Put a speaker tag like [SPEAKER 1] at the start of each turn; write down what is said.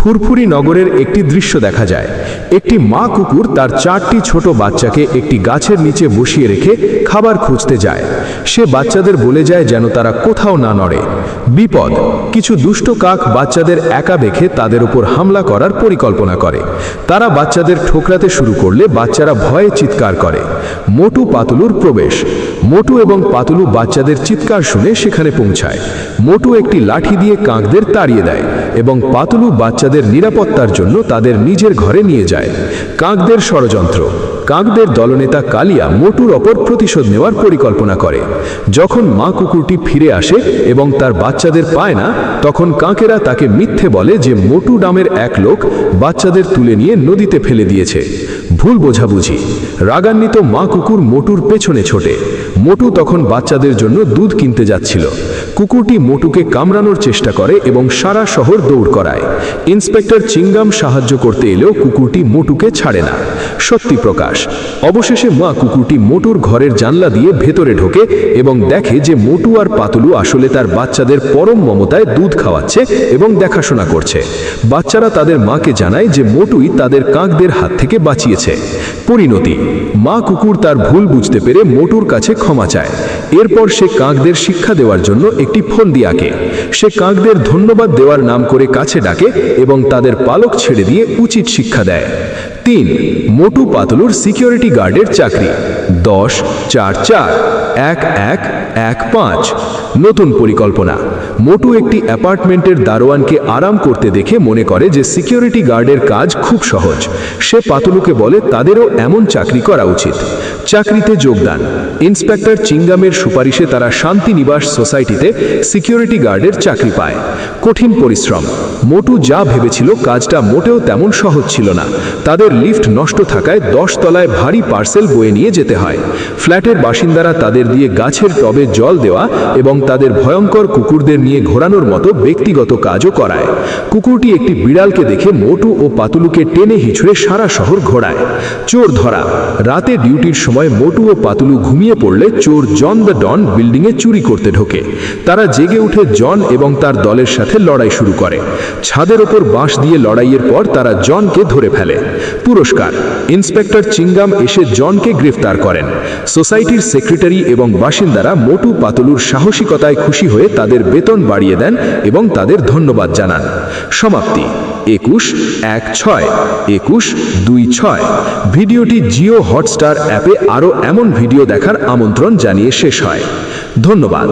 [SPEAKER 1] ফুরফুরি নগরের একটি দৃশ্য দেখা যায়। একটি মা কুকুর তার 4টি ছোট বাচ্চাকে একটি গাছের নিচে বসিয়ে রেখে খাবার খুঁজতে যায়। সে বাচ্চাদের বলে যায় যেন তারা কোথাও না নড়ে। বিপদ, কিছু দুষ্ট কাক বাচ্চাদের একা দেখে তাদের উপর হামলা করার পরিকল্পনা করে। তারা বাচ্চাদের ঠোকরাতে শুরু করলে বাচ্চারা ভয়ে চিৎকার করে। মোটু পাতলুর প্রবেশ। মোটু এবং পাতলু বাচ্চাদের চিৎকার শুনে সেখানে পৌঁছায়। মোটু একটি লাঠি দিয়ে কাকদের তাড়িয়ে দেয় এবং পাতলু বাচ্চাদের নিরাপত্তার জন্য তাদের নিজের ঘরে নিয়ে যায়। কাকদের ষড়যন্ত্র। কাকদের দলনেতা কালিয়া মোটুর ওপর প্রতিশোধ নেওয়ার পরিকল্পনা করে। যখন মা কুকুরটি ফিরে আসে এবং তার বাচ্চাদের পায় না, তখন কাকেরা তাকে মিথ্যে বলে যে মোটু নামের এক লোক বাচ্চাদের তুলে নিয়ে নদীতে ফেলে দিয়েছে। ভুল বোঝাবুঝি। রাগান্বিত মা কুকুর মোটুর পেছনে ছোটে। মোটু তখন বাচ্চাদের জন্য দুধ কিনতে যাচ্ছিল। কুকুরটি মোটুকে কামড়ানোর চেষ্টা করে এবং সারা শহর দৌড় করায়। ইন্সপেক্টর চিংগাম সাহায্য করতে এলেও কুকুরটি মোটুকে ছাড়ে না। সত্যি প্রকাশ। অবশেষে মা কুকুরটি মোটুর ঘরের জানলা দিয়ে ভেতরে ঢোকে এবং দেখে যে মোটু আর পাতলু আসলে তার বাচ্চাদের পরম মমতায় দুধ খাওয়াচ্ছে এবং দেখাশোনা করছে। বাচ্চারা তাদের মাকে জানায় যে মোটুই তাদের কাকদের হাত থেকে বাঁচিয়েছে। পরিণতি, মা কুকুর তার ভুল বুঝতে পেরে মোটুর কাছে ক্ষমা চায়। এরপর সে কাকদের শিক্ষা দেওয়ার জন্য একটি ফন্দি আঁকে। সে কাকদের ধন্যবাদ দেওয়ার নাম করে কাছে ডাকে এবং তাদের পালক ছেড়ে দিয়ে উচিত শিক্ষা দেয়। 3. মোটু পাতলুর সিকিউরিটি গার্ডের চাকরি। 10-4-4-1-1-1-5। নতুন পরিকল্পনা। মোটু একটি অ্যাপার্টমেন্টের দারোয়ানকে আরাম করতে দেখে মনে করে যে সিকিউরিটি গার্ডের কাজ খুব সহজ। সে পাতলুকে বলে তাদেরও এমন চাকরি করা উচিত। চাকরিতে যোগদান। ইন্সপেক্টর চিংগামের সুপারিশে তারা শান্তিনিবাস সোসাইটিতে সিকিউরিটি গার্ডের চাকরি পায়। কঠিন পরিশ্রম। মোটু যা ভেবেছিল কাজটা মোটেও তেমন সহজ ছিল না। তাদের লিফট নষ্ট থাকায় 10 তলায় ভারী পার্সেল বয়ে নিয়ে যেতে হয়। ফ্ল্যাটের বাসিন্দারা তাদের দিয়ে গাছের টবে জল দেওয়া এবং তাদের ভয়ঙ্কর কুকুরদের নিয়ে ঘোরানোর মতো ব্যক্তিগত কাজও করায়। কুকুরটি একটি বিড়ালকে দেখে মোটু ও পাতলুকে টেনে হিঁচড়ে সারা শহর ঘোরায়। চোর ধরা। রাতে ডিউটির সময় মোটু ও পাতলু ঘুমিয়ে পড়লে চোর জন দ্য ডন বিল্ডিংয়ে চুরি করতে ঢোকে। তারা জেগে উঠে জন এবং তার দলের সাথে লড়াই শুরু করে। ছাদের ওপর বাঁশ দিয়ে লড়াইয়ের পর তারা জনকে ধরে ফেলে। পুরস্কার, ইন্সপেক্টর চিংগাম এসে জনকে গ্রেফতার করেন। সোসাইটির সেক্রেটারি এবং বাসিন্দারা মোটু পাতলুর সাহসিকতায় খুশি হয়ে তাদের বেতন বাড়িয়ে দেন এবং তাদের ধন্যবাদ জানান। সমাপ্তি 21-1-6 21-2-6। ভিডিওটি জিও হটস্টার অ্যাপে আরও এমন ভিডিও দেখার আমন্ত্রণ জানিয়ে শেষ হয়। ধন্যবাদ।